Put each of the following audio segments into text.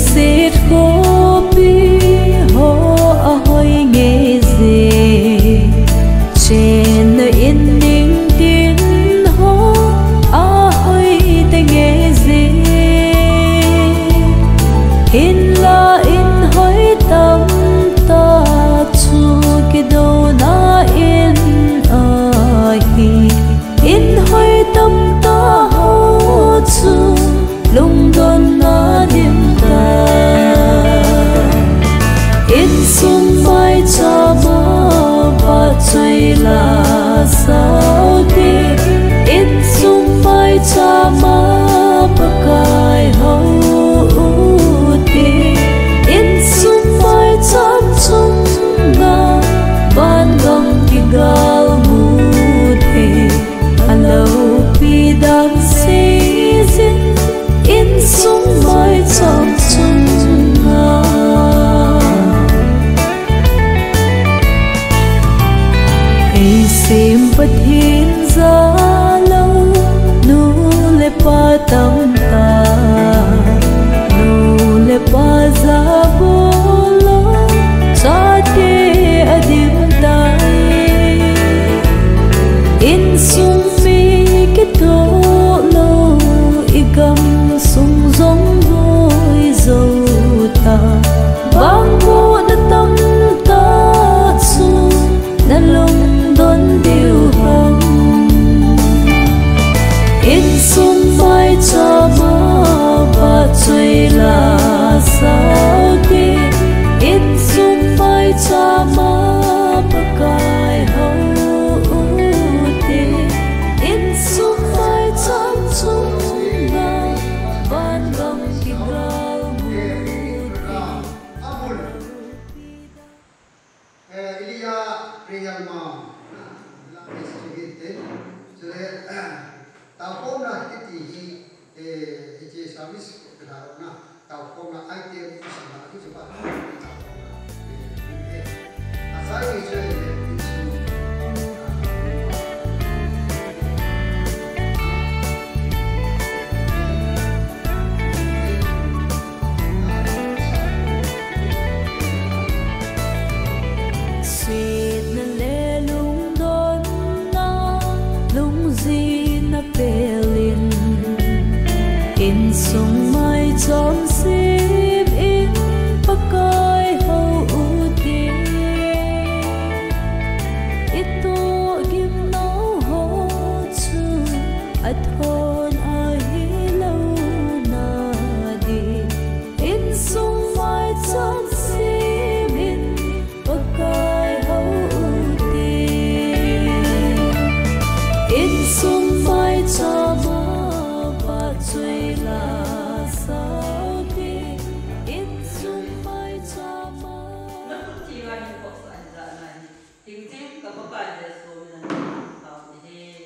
xịt khô bi hô hoi nghe gì trên nơi yên ninh tiếng hô hoi tay nghe gì in la in hoi tâm ta chu cái đâu na in hi in hoi tâm ta hô chu lung đôn na đêm ta in sum mai cha ma ba chơi là sao đi in sum mai cha ma ba kai hậu đi in sum mai cha chung na ban gam ki gal mu the alo pi dan season in sum mai cha chung na hey sim bất hin ra lâu nu le pa tam ta nu le pa za bolo sa te adim tai in sum mi ke to lo igam sung zong voi zo ta bang bo na tam ta chu na lung don điêu hồng in sum mai cha ma ba chơi là sao đi in sum mai cha ma ba kai hậu đi in sum mai cha chung na ban gam ki gal mu Ilia Priyama tao có là cái gì cái service cái nào na tao có là item cái gì mà cái gì vậy à sai cái gì in sung mai chom sim in pakai hậu ti ito gim nau ho chu athon a hi lo na di in sung mai chom sim in pakai hậu ti in sung mai chom chơi là sao đi in sum mai cha ma nó cũng chỉ là những cuộc sống dạ này chính chính có bài để số này học thì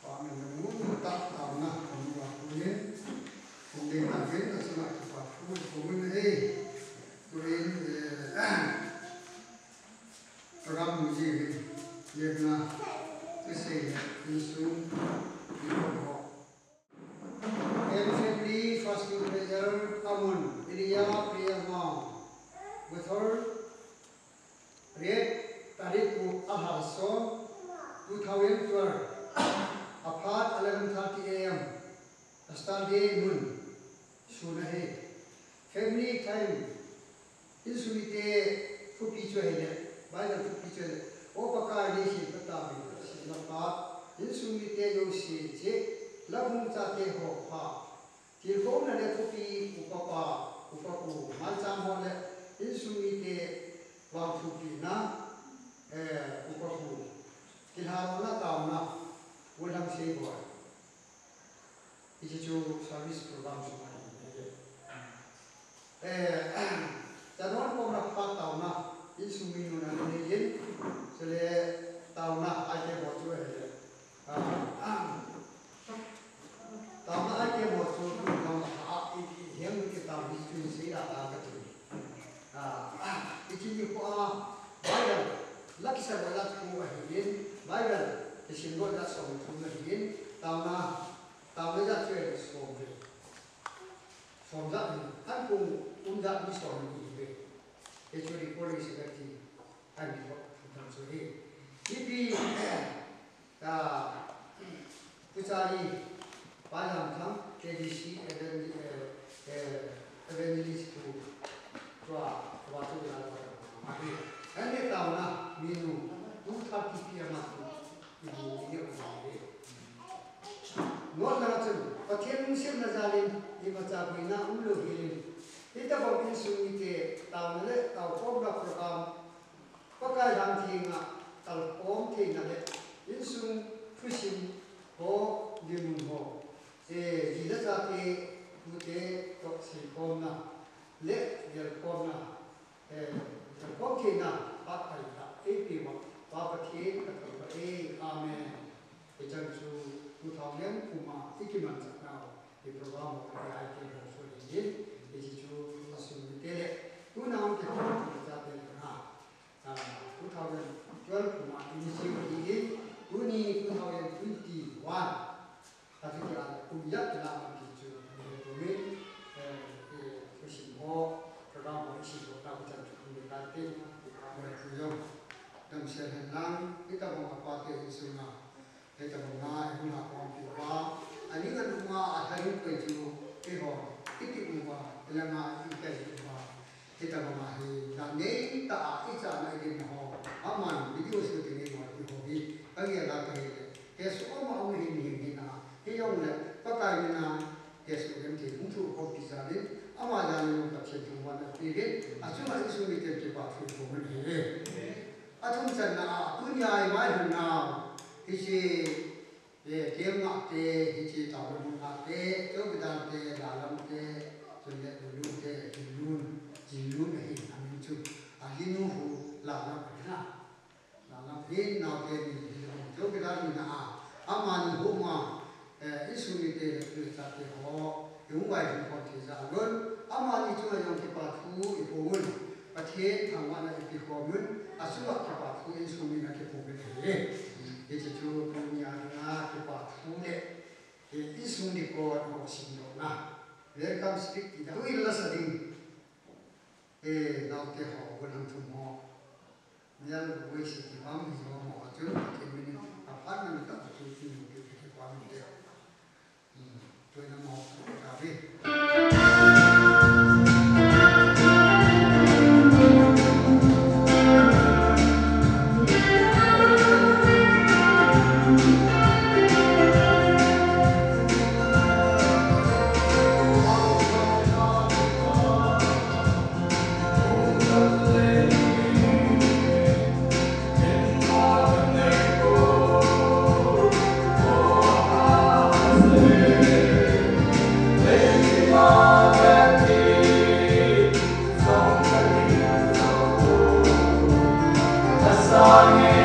còn mình muốn tập tàu na còn là cũng nhé cũng đi làm việc là sẽ lại tập của mình đây rồi program gì việc là cái gì đi xuống đi học every first year result Amun Ilia Priyama with her read Tariku Ahaso 2012 apart 11:30 a.m. Sunday noon Sunahe family time insulite fupi chohele baila fupi chohele o pakai ni si patabi si lapat insulite yo si je labung cha te ho pa tilfom na le fupi upapa upaku malcham ho le insulite wang fupi na upaku tilharo na tauna ulang se boy ichi chu service program chu janon ko na pa tauna insuminu na ne yin sele tauna ake bo chu he tauna ake bo chu tauna a hiam ki ta bi chu si ra ta ka chu ichi ni ko Bible lakisa wala ku yin Bible isin go da so tu na yin tauna tao lấy ra chơi sổ về sổ ra thì anh cùng ra đi sổ đi về để chơi đi police cái gì anh đi làm chơi đi đi cái gì ba làm thằng KDC evangelist tua tu là anh ấy tao na minu tu tháp kia mà tu nhiều cái ngót nào chứ có thiên sinh là gia đình đi mà cha bồi na lưu hiền thì ta bảo in suy nghĩ tao nói tao có đọc program có cái làm gì mà tao ôm thì là in suy phu sinh có đi mùng hồ thì chỉ là cha thì tu thế có sự con na lệ giờ con na có khi na bắt phải là cái gì mà ba cái thế là cái amen thì chẳng chú tu thao nhân kuma ikiman saknao di program cái ai cái hồ sơ đi thì chú suy nghĩ thế tu nam cái tu ra thế na tu thao nhân chuẩn kuma ini đi tu ni tu thao nhân 21 tapi dia cũng rất là làm cái chú của mình cái sự ho program của sự của ta chẳng chú được đại tiên của người dùng đâm xe hình năng kita mau apa ke isuna kita mau ngai guna komputer ani kan rumah ada yang kerja ho itu rumah elanga itu kita mau hi dan ni ta isa na ini ho aman video shooting ni mau itu hobi bagi ada ke semua mau ini na yang le pakai na ke semua yang untuk hobi jadi amalan yang tak sesuai dengan diri asal isu ni kita pakai komen ni atom sana dunia mai huna isi game ngate isi tahu ngate tu betul te dalam te sudah dulu te jilun ni kami tu ahinu hu dalam ni nak ni tu betul ni aman huma isu ni te kita te ho yung mai huna te jalan aman itu yang kita tu ibumunประเทศ ทางวันนั้นเป็นข้อมูลอาศัยว่าที่ป่าทุ่งสุมีนักเก็บผลเป็นเหตุที่จะจูบมีอย่างนั้นที่ป่าทุ่งเนี่ยที่สุนีก็ต้องสิ่งนั้นนะเรื่องคำสปิกที่ตัวอิลลัสดิ่งเราเที่ยววันนั้นทุ่งหม้อเนี่ยเราไปสิ่งที่บ้านมีหม้อจุดที่มีอาภาษณ์มันก็จุดที่มีที่ความมีเดียวตัวนั้นหม้อกับพี่Amen.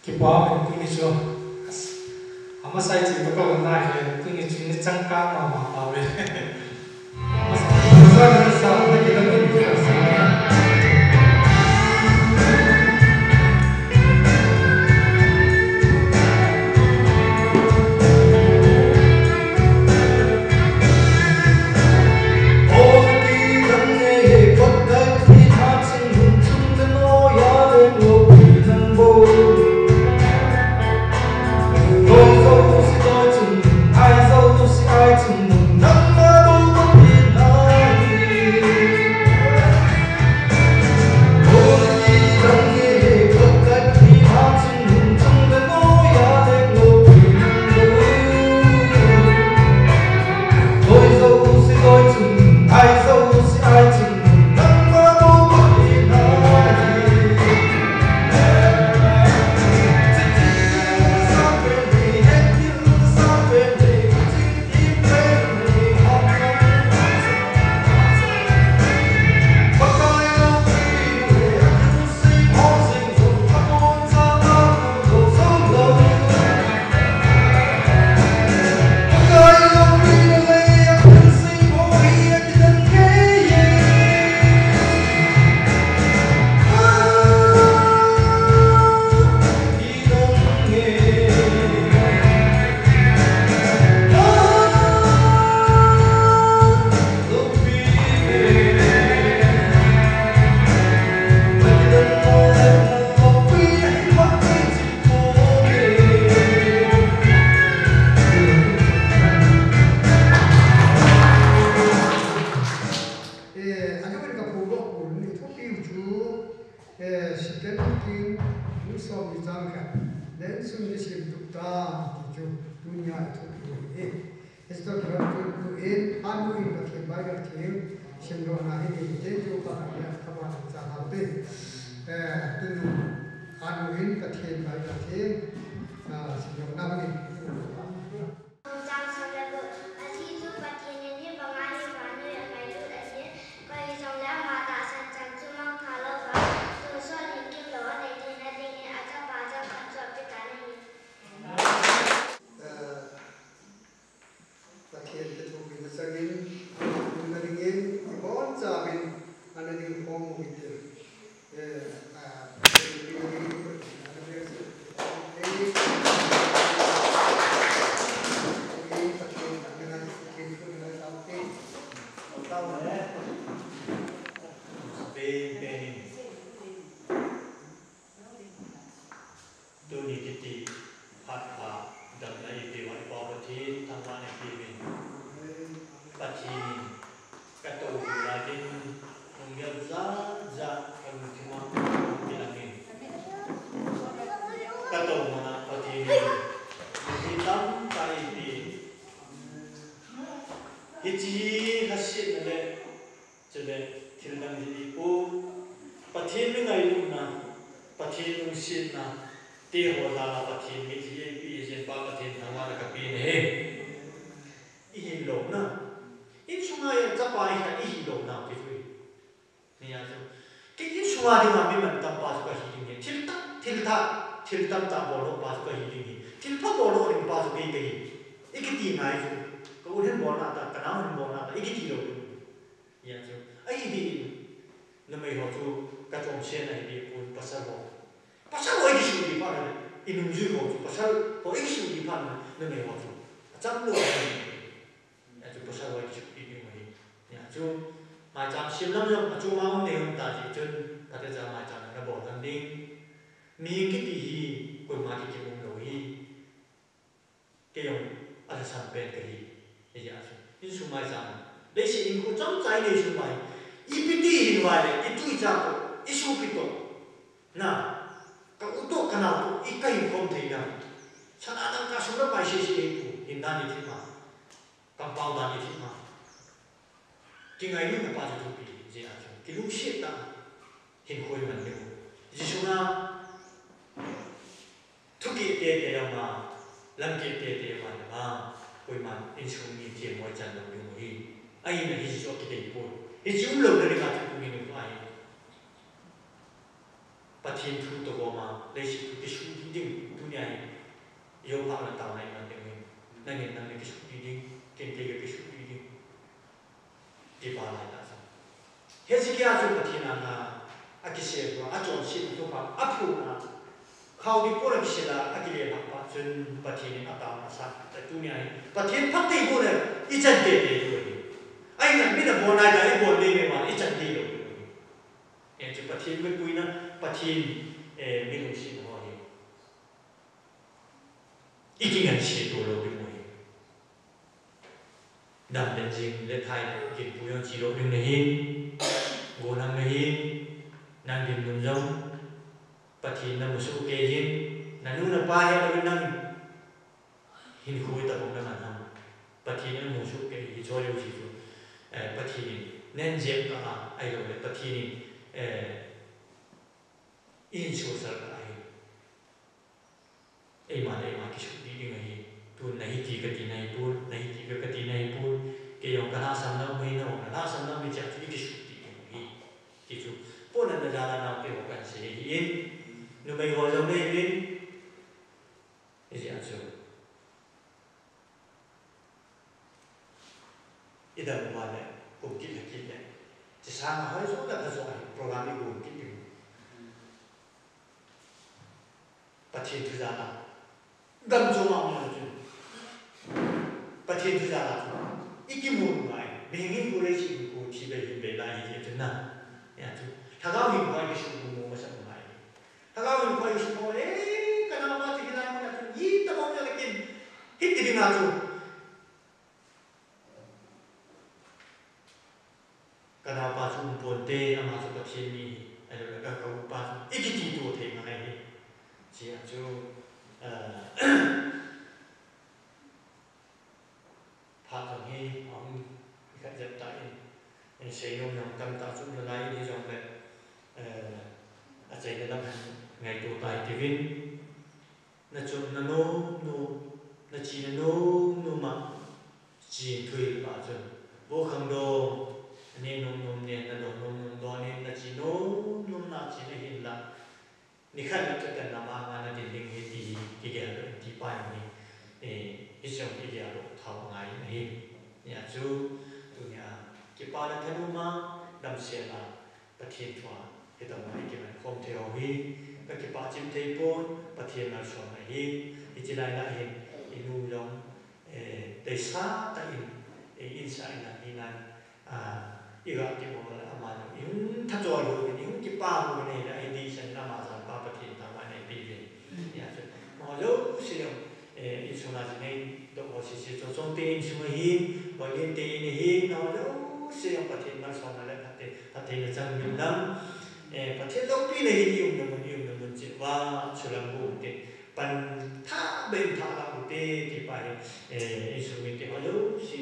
Kipa kuni jo ama sai chi to ko na he kuni chi ni chang ka ma ma pa we ama sai sa na ki na ni sa爱走都是爱情，能那么。second king musom ni jangka then sun ni sim tukta ti ju dunia itu esto tu in anu in bakin bagar tim sim do na hi te ju pa ya thama cha ha te tu anu in bakin bagar tim sim do na ni Kenapa sumpun te ama seperti ini ai rồi các cậu ba ít cái gì tuổi thì mà này chỉ là chú phát triển hi ông cái dập tại anh sẽ nông nông cầm tạo chúng là lấy đi dòng về chạy đến năm ngày tuổi tại thì vin là chụp là nô là chỉ là nô mà chỉ thuê bà chừng vô khang đồ nên nông nên là nông nên là chỉ nông là chỉ là hiện làนี่ขั้นจะเป็นน้ำมันนั่นเองที่เกี่ยวกับที่ไปนี่ที่ช่วงที่เกี่ยวกับท้องไงนี่เนี่ยจูตัวเนี่ยกี่ปาร์ตี้นู้มาดำเสียละประเทศทัวร์ที่ต้องมาเกี่ยวกับคอมเทลฮีก็กี่ปาร์ตี้เทปอนประเทศมาชมฮีที่จะได้ละเห็นอินูลงได้ซาแต่อินไซน์นั่นนี่นั่นอีกที่บอกแล้วอามาอินถ้าจอยอยู่อินกี่ปาร์ตี้นี่นะไอ้ดีฉันละมาสันปาประเทศต่างๆในปีนี้เนี่ยจะมองแล้วเสียงอินสุนัขในตัวสิ่งที่จะส่งเตียนช่วยหินบริเวณเตียนหินมองแล้วเสียงประเทศมาส่งอะไรประเทศจังมิลลัมประเทศโลกปีนี้ยุ่งมันจิตว่าชุลังบุตรปันท่าเป็นท่าละบุตรที่ไปอินสุนัขที่มองแล้วสิ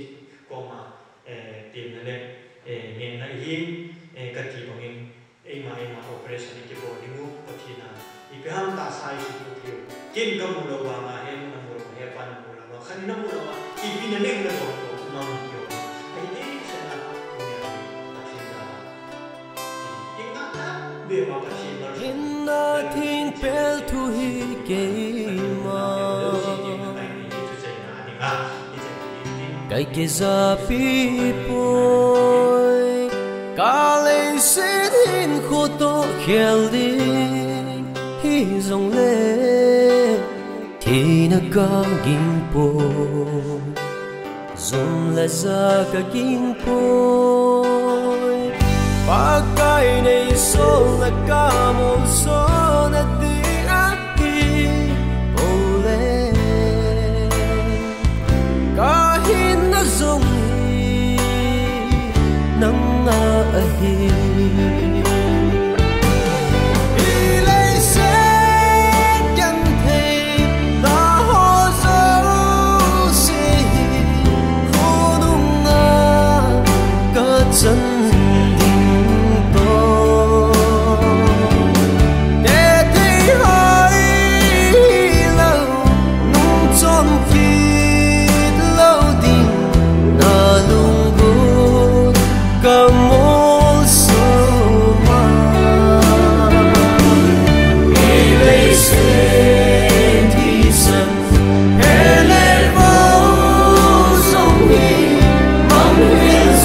ก็มาเตียนนั่นแหละเงี้ยนั่นหินกันที่บางอย่างมาoperation ที่บอกดิ้งงูปฏินาอีกห้ามตาใส่สุดที่กินกับมูลวามาเห็นมูลวาเห็นปันมูลวาขันน้ำมูลวาอีปีนั้นเองเลยบอกมังโยไอ้นี่ฉันนะเนี่ยปฏินาอีกนักนะเบี้ยมาปฏินาเห็นนาทิ้งเป็นทุยเกมาไก่เกจาปีปอยกาเลเสดินโคโตเขียวดิฮิซงเลที่นักกินปอยซงเลซากกินปอยปากไก่ในโซนกามอโซนดีอาทิโอเลกาหินนักซงนังอาฮี真定多，夜地海流，弄中结流定，那龙骨感冒手嘛，一杯水提神，黑泪不容易，梦远水。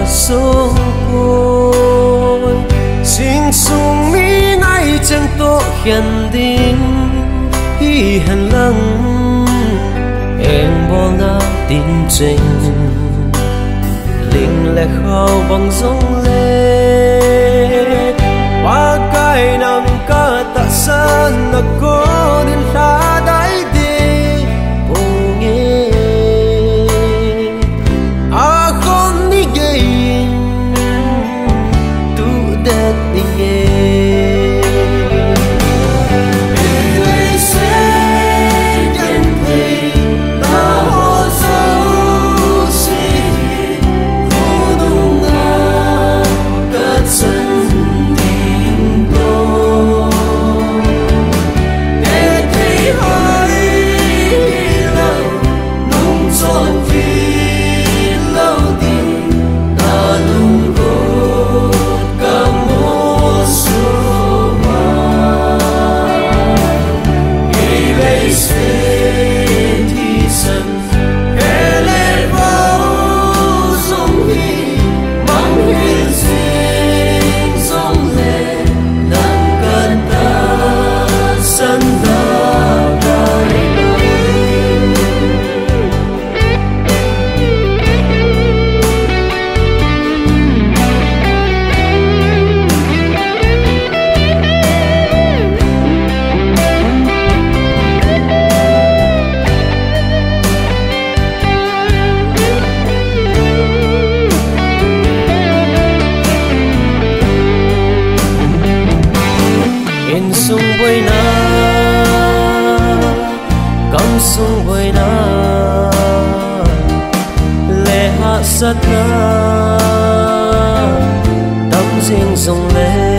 sung côi xin sung mi nay chẳng to hiền đinh hi hàn lăng em bỏ na tin trình linh lệ khao bằng dòng lệ qua cái nằm cả tạ san là có đến xa đáy đi ô nghe à không đi gây tu đẹp đi nghe sung bồi na lệ hạ sát na đắm riêng dòng lệ